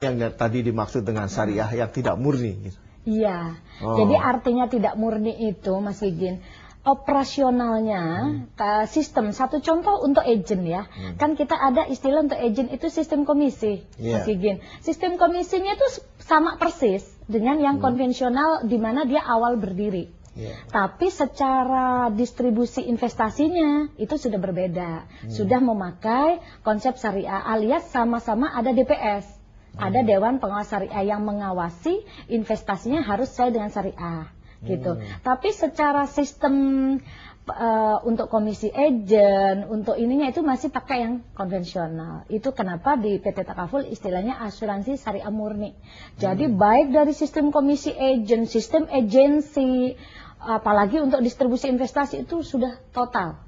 Yang tadi dimaksud dengan syariah yang tidak murni gitu. Iya, jadi artinya tidak murni itu Mas Gigin, operasionalnya sistem, satu contoh untuk agent ya, kan kita ada istilah untuk agent itu sistem komisi, Mas Gigin. Sistem komisinya itu sama persis dengan yang konvensional di mana dia awal berdiri. Tapi secara distribusi investasinya itu sudah berbeda, sudah memakai konsep syariah alias sama-sama ada DPS. Ada Dewan Pengawas Syariah yang mengawasi investasinya harus sesuai dengan syariah gitu. Tapi secara sistem untuk komisi agent, untuk ininya itu masih pakai yang konvensional. Itu kenapa di PT Takaful istilahnya asuransi syariah murni. Jadi baik dari sistem komisi agent, sistem agensi, apalagi untuk distribusi investasi itu sudah total.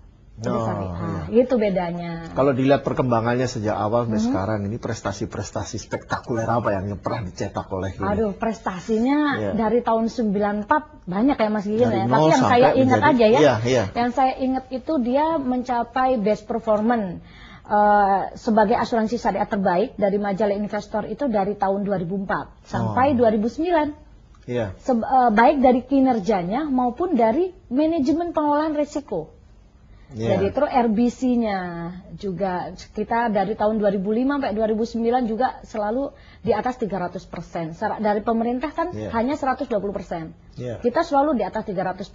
Itu bedanya. Kalau dilihat perkembangannya sejak awal sampai sekarang ini prestasi-prestasi spektakuler apa yang pernah dicetak oleh ini? Aduh, prestasinya dari tahun 94 banyak ya Mas Gigin ya. Tapi yang saya ingat aja ya, yang saya ingat itu dia mencapai best performance sebagai asuransi syariah terbaik dari majalah investor itu dari tahun 2004 sampai 2009. Baik dari kinerjanya maupun dari manajemen pengelolaan risiko. Jadi terus RBC-nya juga kita dari tahun 2005 sampai 2009 juga selalu di atas 300%. Dari pemerintah kan hanya 120%. Kita selalu di atas 300%.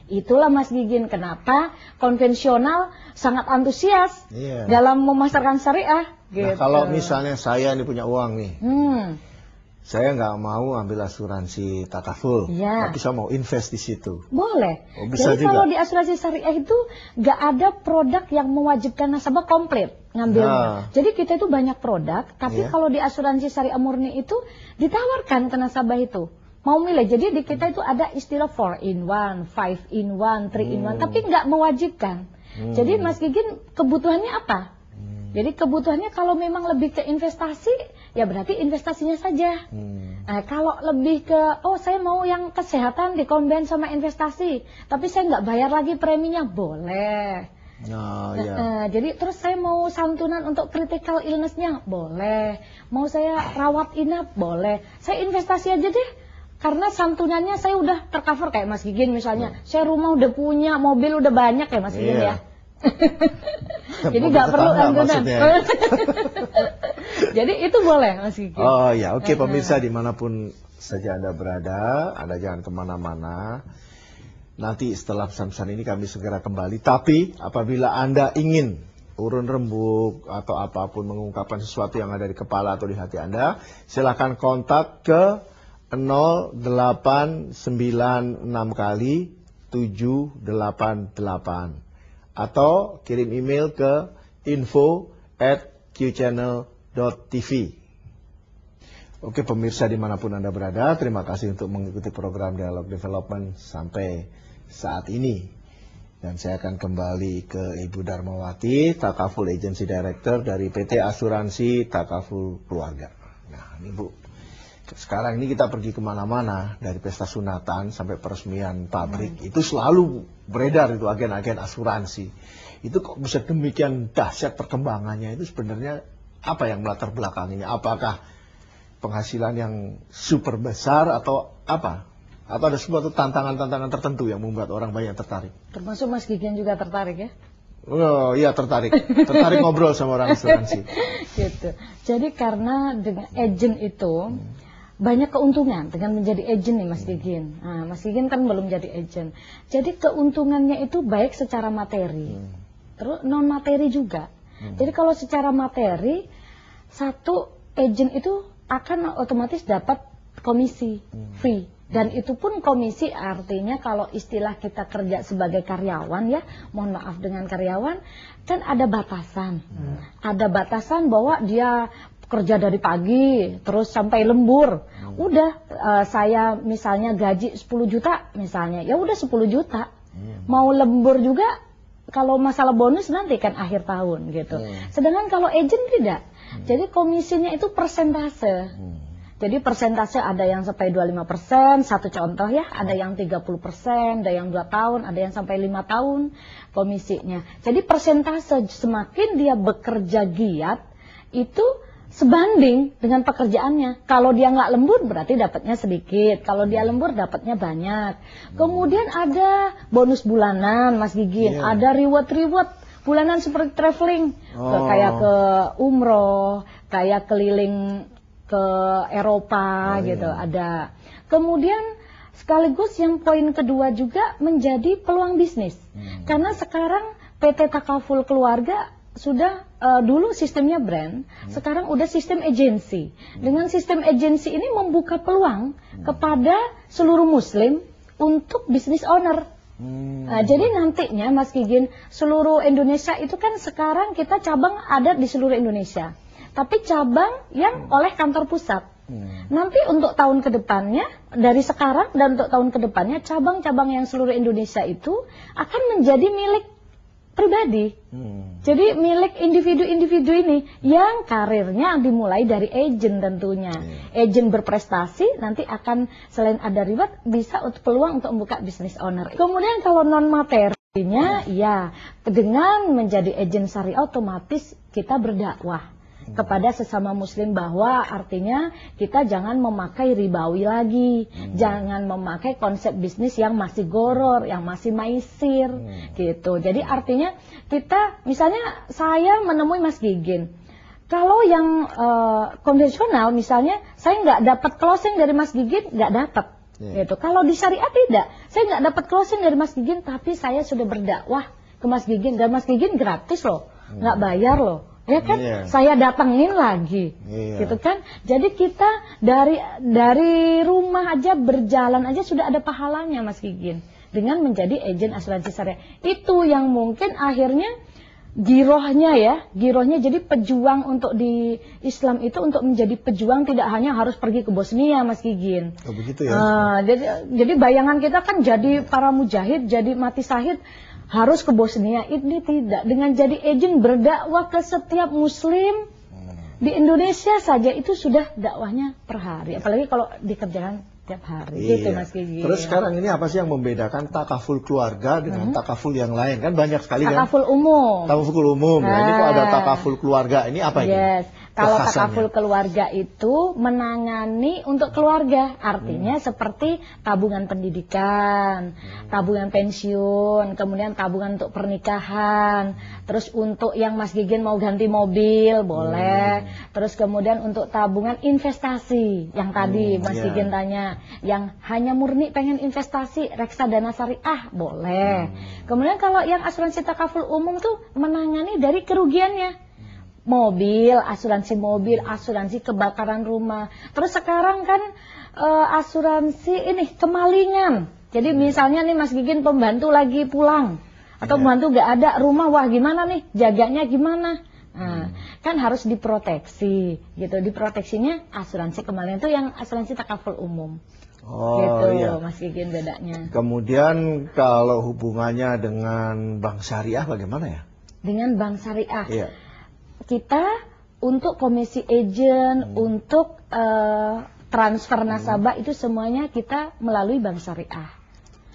Itulah Mas Gigin kenapa konvensional sangat antusias dalam memasarkan syariah. Gitu. Nah, kalau misalnya saya ini punya uang nih. Saya nggak mau ambil asuransi Takaful, tapi saya mau invest di situ. Boleh. Bisa jadi juga. Kalau di asuransi syariah itu nggak ada produk yang mewajibkan nasabah komplit ngambilnya. Jadi kita itu banyak produk, tapi kalau di asuransi syariah murni itu ditawarkan ke nasabah itu mau milih. Jadi di kita itu ada istilah 4 in 1, 5 in 1, 3 in 1, tapi nggak mewajibkan. Jadi Mas Gigin kebutuhannya apa? Jadi kebutuhannya kalau memang lebih ke investasi, ya berarti investasinya saja. Nah, kalau lebih ke, saya mau yang kesehatan dikombin sama investasi, tapi saya nggak bayar lagi preminya, boleh. Jadi terus saya mau santunan untuk critical illness-nya, boleh. Mau saya rawat inap, boleh. Saya investasi aja deh. Karena santunannya saya udah tercover kayak Mas Gigin misalnya. Saya rumah udah punya, mobil udah banyak ya Mas Gigin ya. Jadi nggak perlu santunan. Jadi itu boleh Mas Gigin. Oke, pemirsa dimanapun saja Anda berada, Anda jangan kemana-mana. Nanti setelah pesan-pesan ini kami segera kembali. Tapi apabila Anda ingin urun rembuk atau apapun mengungkapkan sesuatu yang ada di kepala atau di hati Anda, silakan kontak ke 0896 kali 788 atau kirim email ke info@qchannel.tv. Oke pemirsa dimanapun Anda berada, terima kasih untuk mengikuti program Dialog Development sampai saat ini. Dan saya akan kembali ke Ibu Darmawati, Takaful Agency Director dari PT Asuransi Takaful Keluarga. Nah ini Bu, sekarang ini kita pergi kemana-mana, dari pesta sunatan sampai peresmian pabrik, itu selalu beredar itu agen-agen asuransi. Itu kok bisa demikian dahsyat perkembangannya, itu sebenarnya apa yang melatar belakanginya? Apakah penghasilan yang super besar atau apa? Atau ada suatu tantangan-tantangan tertentu yang membuat orang banyak tertarik? Termasuk Mas Gigin juga tertarik ya? Oh iya tertarik ngobrol sama orang asuransi. Gitu. Jadi karena dengan agent itu banyak keuntungan dengan menjadi agent nih Mas Gigin. Nah, Mas Gigin kan belum jadi agent. Jadi keuntungannya itu baik secara materi, terus non materi juga. Jadi kalau secara materi, satu agent itu akan otomatis dapat komisi fee. Dan itu pun komisi artinya kalau istilah kita kerja sebagai karyawan ya, mohon maaf dengan karyawan, kan ada batasan. Ada batasan bahwa dia kerja dari pagi terus sampai lembur. Udah saya misalnya gaji 10 juta misalnya, ya udah 10 juta. Mau lembur juga kalau masalah bonus nanti kan akhir tahun gitu. Sedangkan kalau agent tidak. Jadi komisinya itu persentase. Jadi persentase ada yang sampai 25%, satu contoh ya, ada yang 30%, ada yang 2 tahun, ada yang sampai 5 tahun komisinya. Jadi persentase semakin dia bekerja giat, itu sebanding dengan pekerjaannya. Kalau dia nggak lembur berarti dapatnya sedikit. Kalau dia lembur dapatnya banyak. Kemudian ada bonus bulanan, Mas Gigin. Iya. Ada reward bulanan seperti traveling, kayak ke umroh, kayak keliling ke Eropa gitu. Ada. Kemudian sekaligus yang poin kedua juga menjadi peluang bisnis. Karena sekarang PT Takaful Keluarga sudah dulu sistemnya brand, sekarang udah sistem agensi. Dengan sistem agensi ini membuka peluang kepada seluruh muslim untuk business owner. Nah, jadi nantinya Mas Gigin, seluruh Indonesia itu kan sekarang kita cabang ada di seluruh Indonesia. Tapi cabang yang oleh kantor pusat. Nanti untuk tahun kedepannya, dari sekarang dan untuk tahun kedepannya, cabang-cabang yang seluruh Indonesia itu akan menjadi milik pribadi. Jadi milik individu-individu ini yang karirnya dimulai dari agent tentunya. Agent berprestasi nanti akan selain ada reward bisa untuk peluang untuk membuka bisnis owner. Kemudian kalau non materinya ya dengan menjadi agent syariah otomatis kita berdakwah kepada sesama muslim bahwa artinya kita jangan memakai ribawi lagi, jangan memakai konsep bisnis yang masih goror, yang masih maisir gitu. Jadi artinya kita misalnya saya menemui Mas Gigin, kalau yang konvensional misalnya saya nggak dapat closing dari Mas Gigin, nggak dapat gitu. Kalau di syariah tidak, saya nggak dapat closing dari Mas Gigin, tapi saya sudah berdakwah ke Mas Gigin dan Mas Gigin gratis loh, nggak bayar loh. Ya kan, saya datengin lagi, gitu kan. Jadi kita dari rumah aja berjalan aja sudah ada pahalanya Mas Gigin dengan menjadi agen asuransi syariah. Itu yang mungkin akhirnya girohnya jadi pejuang untuk di Islam itu untuk menjadi pejuang tidak hanya harus pergi ke Bosnia Mas Gigin. Oh, begitu ya. Jadi bayangan kita kan jadi para mujahid, jadi mati syahid harus ke Bosnia. Ini tidak, dengan jadi agent berdakwah ke setiap muslim di Indonesia saja itu sudah dakwahnya per hari, apalagi kalau dikerjakan tiap hari gitu Mas Gigi. Terus sekarang ini apa sih yang membedakan takaful keluarga dengan takaful yang lain? Kan banyak sekali takaful umum. Takaful umum. Nah, ini kok ada takaful keluarga. Ini apa ini? Kalau takaful keluarga itu menangani untuk keluarga, artinya seperti tabungan pendidikan, tabungan pensiun, kemudian tabungan untuk pernikahan, terus untuk yang Mas Gigin mau ganti mobil boleh, terus kemudian untuk tabungan investasi yang tadi Mas Gigin tanya, yang hanya murni pengen investasi reksadana syariah boleh. Kemudian kalau yang asuransi takaful umum tuh menangani dari kerugiannya. Mobil, asuransi kebakaran rumah. Terus sekarang kan asuransi ini kemalingan. Jadi misalnya nih Mas Gigin pembantu lagi pulang atau pembantu gak ada rumah, wah gimana nih jaganya gimana? Nah, kan harus diproteksi gitu. Diproteksinya asuransi kemalingan itu yang asuransi takaful umum. Gitu Mas Gigin bedanya. Kemudian kalau hubungannya dengan bank syariah bagaimana ya? Dengan bank syariah. Kita untuk komisi agent, untuk transfer nasabah itu semuanya kita melalui bank syariah.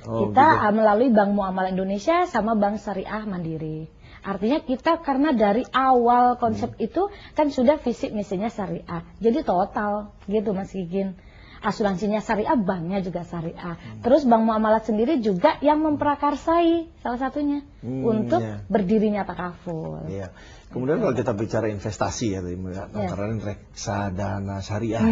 Kita melalui Bank Muamalah Indonesia sama Bank Syariah Mandiri. Artinya kita karena dari awal konsep itu kan sudah visi misinya syariah. Jadi total gitu Mas Gigin. Asuransinya syariah, banknya juga syariah. Terus Bank Muamalah sendiri juga yang memprakarsai salah satunya untuk berdirinya takaful. Kemudian kalau kita bicara investasi ya, antara reksadana syariah